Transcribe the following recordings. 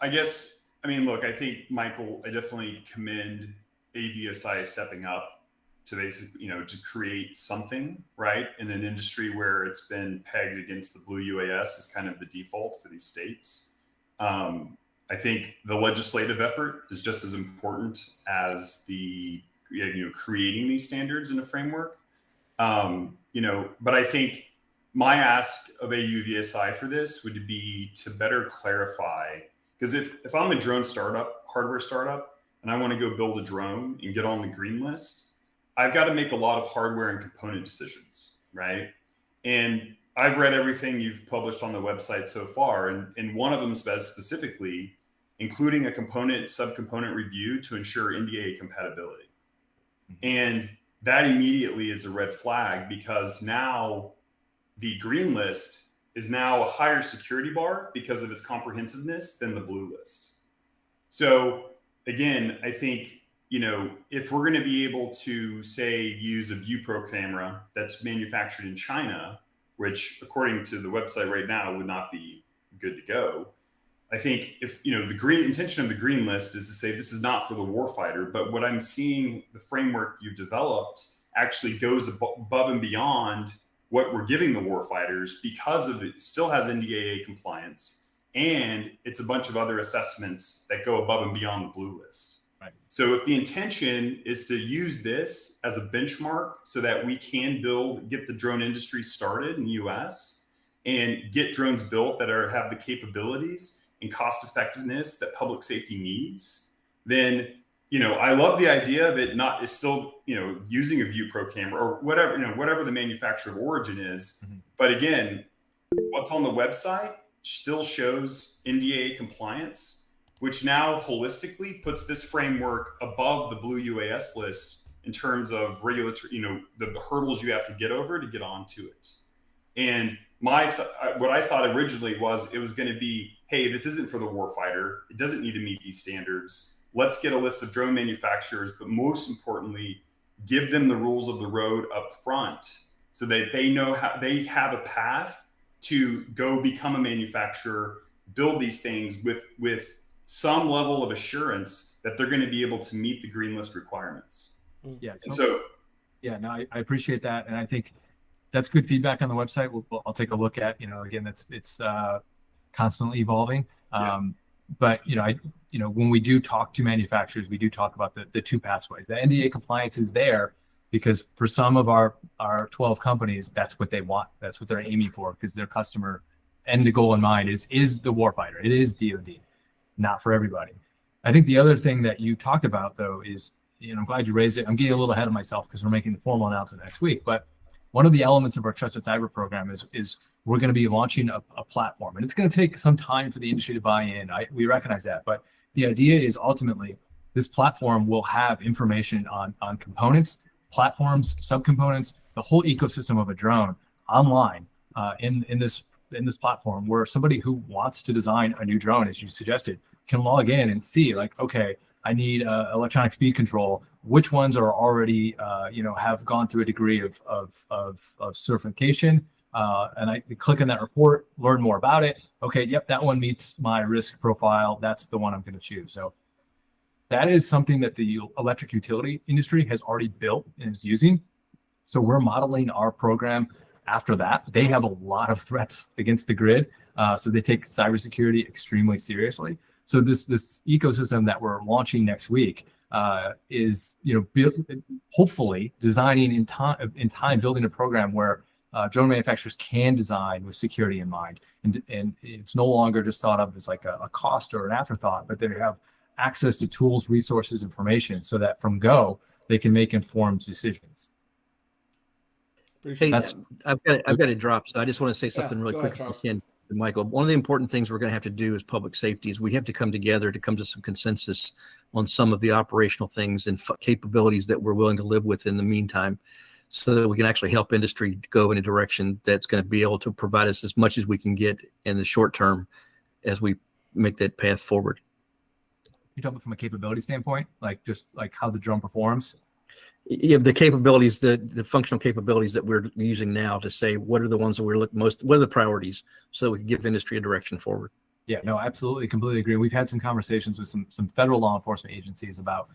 I guess, I mean, look, I think, Michael, I definitely commend AVSI stepping up to basically, to create something, right, in an industry where it's been pegged against the Blue UAS as kind of the default for these states. I think the legislative effort is just as important as the, creating these standards in a framework. But I think my ask of AUVSI for this would be to better clarify, because if I'm a drone startup, hardware startup, and I want to go build a drone and get on the green list, I've got to make a lot of hardware and component decisions, right? And I've read everything you've published on the website so far, and one of them says specifically, including a subcomponent review to ensure NDAA compatibility. And that immediately is a red flag, because now the green list is now a higher security bar because of its comprehensiveness than the blue list. So again, I think, if we're going to be able to, say, use a ViewPro camera that's manufactured in China, which according to the website right now would not be good to go, I think if, the intention of the green list is to say this is not for the warfighter, but what I'm seeing, the framework you've developed actually goes above and beyond what we're giving the warfighters, because of it still has NDAA compliance, and it's a bunch of other assessments that go above and beyond the blue list. Right. So if the intention is to use this as a benchmark so that we can get the drone industry started in the US and get drones built that have the capabilities and cost effectiveness that public safety needs, then, I love the idea of it still, using a ViewPro camera or whatever, whatever the manufacturer of origin is. Mm-hmm. But again, what's on the website still shows NDAA compliance, which now holistically puts this framework above the Blue UAS list in terms of regulatory, the hurdles you have to get over to get onto it. And what I thought originally was it was going to be, hey, this isn't for the warfighter. It doesn't need to meet these standards. Let's get a list of drone manufacturers, but most importantly, give them the rules of the road up front so that they know how they have a path to go become a manufacturer, build these things with some level of assurance that they're going to be able to meet the green list requirements. Yeah. I appreciate that. And I think that's good feedback on the website. I'll take a look at, again, it's constantly evolving. But, when we do talk to manufacturers, we do talk about the two pathways. The NDA compliance is there because for some of our 12 companies, that's what they want. That's what they're aiming for, because their customer end goal in mind is the warfighter. It is DoD. Not for everybody. I think the other thing that you talked about, though, is, I'm glad you raised it. I'm getting a little ahead of myself because we're making the formal announcement next week. But one of the elements of our Trusted Cyber program is we're going to be launching a platform, and it's going to take some time for the industry to buy in. We recognize that, but the idea is ultimately this platform will have information on components, platforms, subcomponents, the whole ecosystem of a drone online in this platform, where somebody who wants to design a new drone, as you suggested, can log in and see, like, okay, I need electronic speed control. Which ones are already, have gone through a degree of certification? And I click on that report, learn more about it. Okay, yep, that one meets my risk profile. That's the one I'm going to choose. So that is something that the electric utility industry has already built and is using. So we're modeling our program after that. They have a lot of threats against the grid, so they take cybersecurity extremely seriously. So this ecosystem that we're launching next week is, hopefully designing in time, building a program where drone manufacturers can design with security in mind, and it's no longer just thought of as like a cost or an afterthought, but they have access to tools, resources, information, so that from go they can make informed decisions. Hey, I've got to drop, so I just want to say something really quick, Michael. One of the important things we're going to have to do as public safety is we have to come together to come to some consensus on some of the operational things and capabilities that we're willing to live with in the meantime, so that we can actually help industry go in a direction that's going to be able to provide us as much as we can get in the short term as we make that path forward. You're talking from a capability standpoint, just how the drone performs? Yeah, the capabilities, the functional capabilities that we're using now to say what are the ones that we're looking most, what are the priorities, so that we can give industry a direction forward. Yeah, no, absolutely, completely agree. We've had some conversations with some federal law enforcement agencies about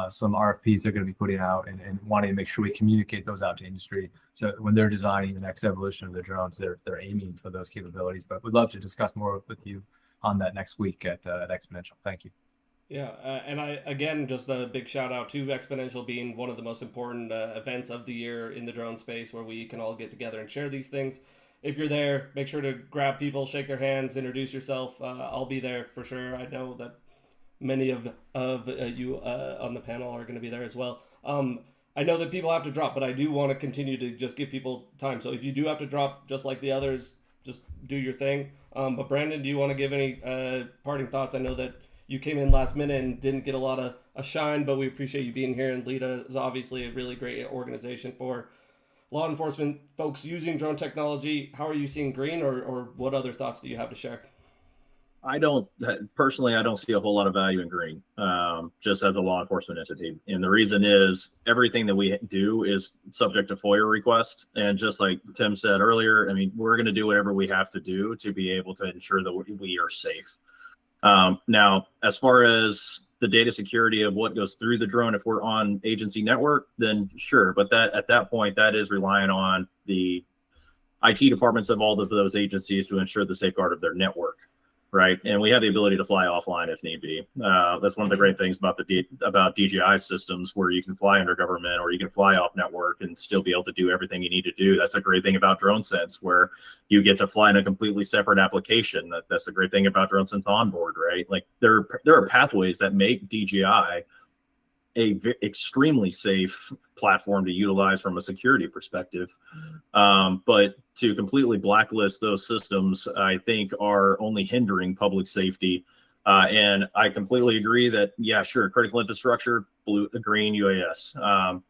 some RFPs they're going to be putting out, and wanting to make sure we communicate those out to industry. So when they're designing the next evolution of their drones, they're aiming for those capabilities. But we'd love to discuss more with you on that next week at Exponential. Thank you. Yeah, and I again just a big shout out to Exponential being one of the most important events of the year in the drone space, where we can all get together and share these things. If you're there, make sure to grab people, shake their hands, introduce yourself. I'll be there for sure. I know that many of you on the panel are going to be there as well. I know that people have to drop, but I do want to continue to just give people time. So if you do have to drop, just like the others, just do your thing. But Brandon, do you want to give any parting thoughts? I know that you came in last minute and didn't get a lot of a shine, but we appreciate you being here. And LEDA is obviously a really great organization for law enforcement folks using drone technology. How are you seeing Green, or what other thoughts do you have to share? I don't personally, I don't see a whole lot of value in Green, just as a law enforcement entity. And the reason is everything that we do is subject to FOIA requests. And just like Tim said earlier, I mean, we're going to do whatever we have to do to be able to ensure that we are safe. Now, as far as the data security of what goes through the drone, if we're on agency network, then sure. But that at that point, that is relying on the IT departments of all of those agencies to ensure the safeguard of their network. Right. And we have the ability to fly offline if need be. That's one of the great things about about DJI systems, where you can fly under government or you can fly off network and still be able to do everything you need to do. That's the great thing about DroneSense, where you get to fly in a completely separate application. That's the great thing about DroneSense Onboard, right? Like there are pathways that make DJI extremely safe platform to utilize from a security perspective. But to completely blacklist those systems, I think are only hindering public safety. And I completely agree that, yeah, sure, critical infrastructure, Blue, Green UAS.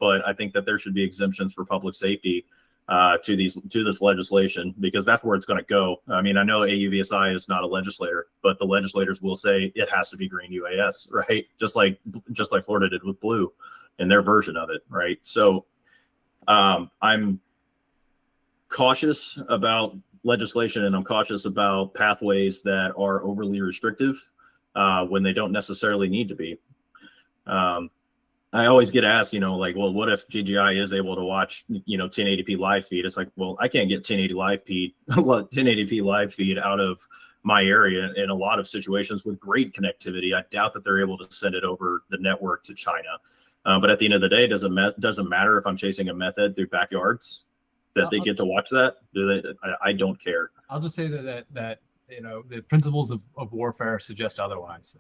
But I think that there should be exemptions for public safety to this legislation, because that's where it's going to go. I mean, I know AUVSI is not a legislator, but the legislators will say it has to be Green UAS, right? Just like Florida did with Blue and their version of it, right? So I'm cautious about legislation, and I'm cautious about pathways that are overly restrictive when they don't necessarily need to be. I always get asked, like, well, what if DJI is able to watch, 1080p live feed? It's like, well, I can't get 1080p live feed out of my area in a lot of situations with great connectivity. I doubt that they're able to send it over the network to China. But at the end of the day, doesn't matter if I'm chasing a meth head through backyards that they get to watch that. I don't care. I'll just say that the principles of warfare suggest otherwise.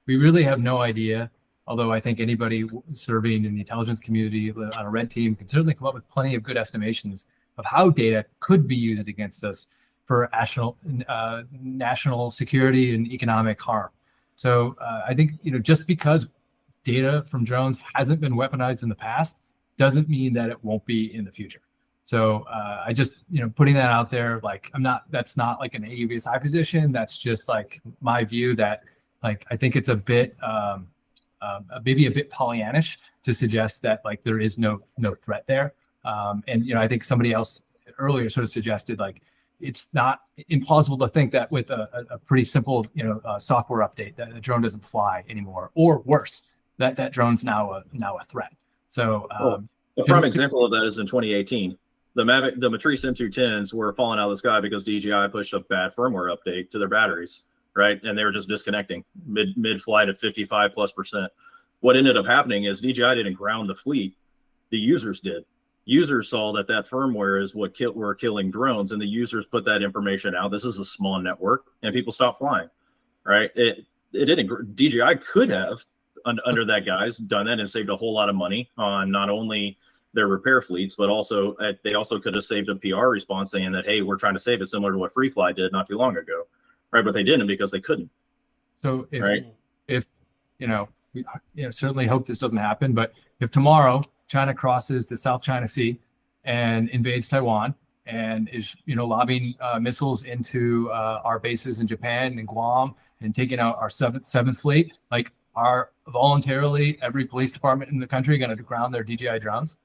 We really have no idea. Although I think anybody serving in the intelligence community on a red team can certainly come up with plenty of good estimations of how data could be used against us for national security and economic harm. So I think, just because data from drones hasn't been weaponized in the past doesn't mean that it won't be in the future. So I just, putting that out there, like, that's not like an AUVSI position. That's just like my view that, like, I think it's a bit, maybe a bit Pollyannish to suggest that, like, there is no threat there. And I think somebody else earlier sort of suggested, like, it's not impossible to think that with a pretty simple software update that the drone doesn't fly anymore, or worse, that drone's now a threat. So a prime example of that is in 2018. The Matrice M210s were falling out of the sky because DJI pushed a bad firmware update to their batteries. Right. And they were just disconnecting mid-flight at 55+%. What ended up happening is DJI didn't ground the fleet. The users did. Users saw that firmware is what were killing drones, and the users put that information out. This is a small network, and people stopped flying. Right. It didn't. DJI could have, under that guise, done that and saved a whole lot of money on not only their repair fleets, but also they also could have saved a PR response saying that, hey, we're trying to save it, similar to what FreeFly did not too long ago. Right, but they didn't because they couldn't. So if we certainly hope this doesn't happen, but if tomorrow China crosses the South China Sea and invades Taiwan and is lobbing missiles into our bases in Japan and Guam and taking out our seventh fleet, like, are voluntarily every police department in the country going to ground their DJI drones?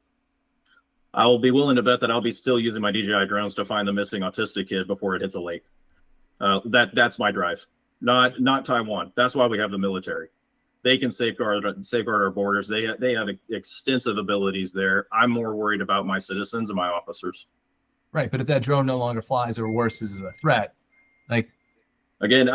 I will be willing to bet that I'll be still using my DJI drones to find the missing autistic kid before it hits a lake. That's my drive. Not Taiwan. That's why we have the military. They can safeguard our borders. They have extensive abilities there. I'm more worried about my citizens and my officers. Right, but if that drone no longer flies, or worse, is a threat, like again,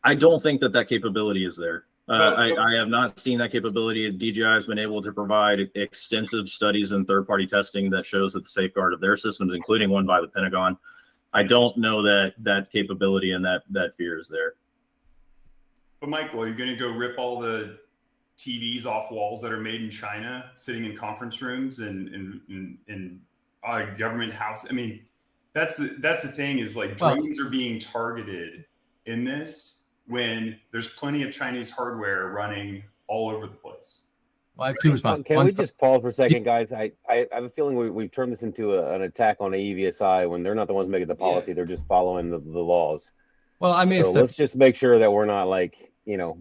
I don't think that capability is there. I have not seen that capability. DJI has been able to provide extensive studies and third-party testing that shows that the safeguard of their systems, including one by the Pentagon, I don't know that capability and that fear is there. But Michael, are you going to go rip all the TVs off walls that are made in China, sitting in conference rooms and in government house? I mean, that's the thing, is like drones are being targeted in this when there's plenty of Chinese hardware running all over the place. Well, I have two responses. Can we just pause for a second, guys? I have a feeling we've turned this into an attack on AEVSI when they're not the ones making the policy. They're just following the laws. Well, I may have let's just make sure that we're not like,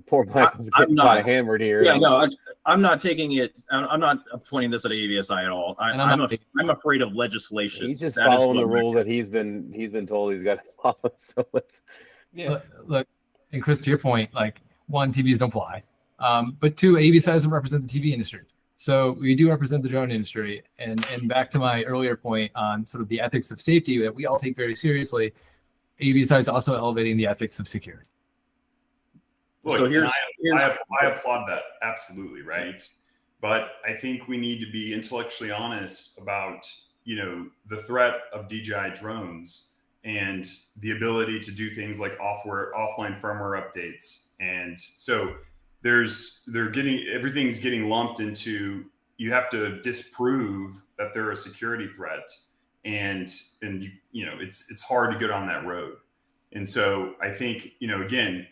poor Michael's getting kind of hammered here. Yeah, no, I'm not taking it. I'm not pointing this at AEVSI at all. I'm afraid of legislation. He's just following the rules that he's been told he's got to follow. So let's. Yeah. Look, and Chris, to your point, like, one, TVs don't fly, but two, AEVSI doesn't represent the TV industry. So we do represent the drone industry. And back to my earlier point on sort of the ethics of safety that we all take very seriously, AEVSI is also elevating the ethics of security. Look, so I applaud that, absolutely, right? But I think we need to be intellectually honest about, the threat of DJI drones and the ability to do things like offline firmware updates. And so everything's getting lumped into, you have to disprove that they're a security threat. And it's hard to get on that road. And so I think, again,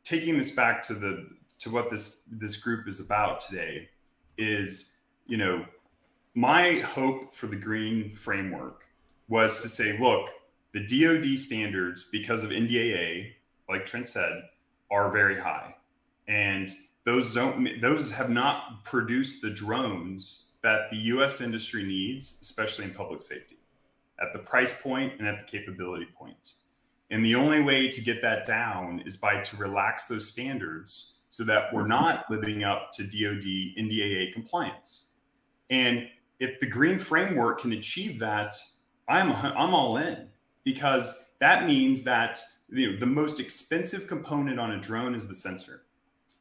taking this back to what this group is about today is, my hope for the green framework was to say, look, the DoD standards, because of NDAA, like Trent said, are very high. And those have not produced the drones that the US industry needs, especially in public safety, at the price point and at the capability point. And the only way to get that down is to relax those standards so that we're not living up to DoD NDAA compliance. And if the green framework can achieve that, I'm all in, because that means that the most expensive component on a drone is the sensor.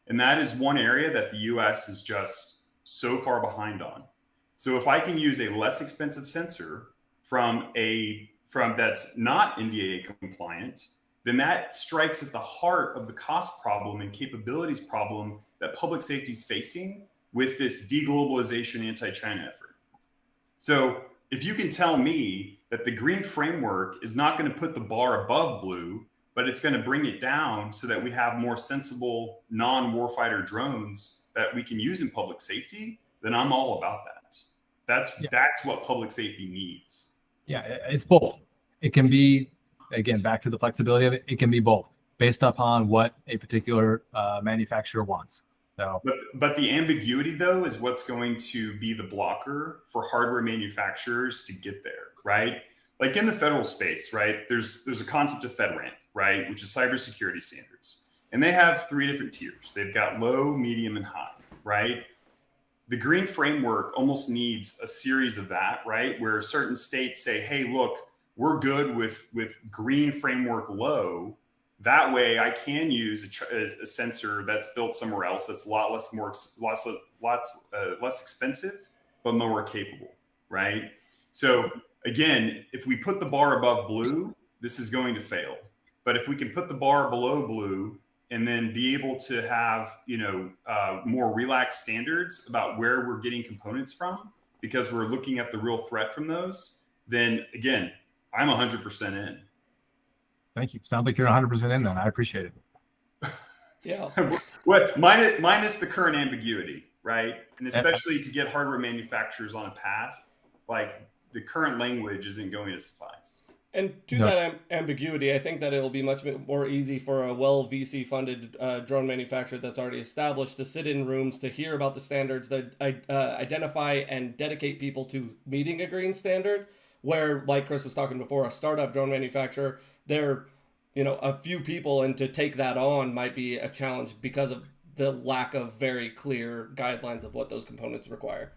And that is one area that the US is just so far behind on. So if I can use a less expensive sensor from that's not NDAA compliant, then that strikes at the heart of the cost problem and capabilities problem that public safety is facing with this deglobalization anti-China effort. So if you can tell me that the green framework is not going to put the bar above blue, but it's going to bring it down so that we have more sensible non-warfighter drones that we can use in public safety, then I'm all about that. That's what public safety needs. Yeah, it's both. It can be, again, back to the flexibility of it, it can be both based upon what a particular manufacturer wants. So, but the ambiguity, though, is what's going to be the blocker for hardware manufacturers to get there, right? Like in the federal space, right? There's a concept of FedRAMP, right, which is cybersecurity standards, and they have 3 different tiers. They've got low, medium, and high, right? The green framework almost needs a series of that, right? Where certain states say, hey, look, we're good with green framework low. That way I can use a sensor that's built somewhere else that's a lot less expensive, but more capable, right? So again, if we put the bar above blue, this is going to fail. But if we can put the bar below blue and then be able to have, more relaxed standards about where we're getting components from, because we're looking at the real threat from those, then again, I'm 100% in. Thank you. Sounds like you're 100% in then. I appreciate it. Yeah. Minus the current ambiguity, right? And especially to get hardware manufacturers on a path, like the current language isn't going to suffice. And to that ambiguity, I think that it'll be much more easy for a VC funded drone manufacturer that's already established to sit in rooms to hear about the standards that identify and dedicate people to meeting a green standard, where, like Chris was talking before, a startup drone manufacturer, they're a few people, and to take that on might be a challenge because of the lack of very clear guidelines of what those components require.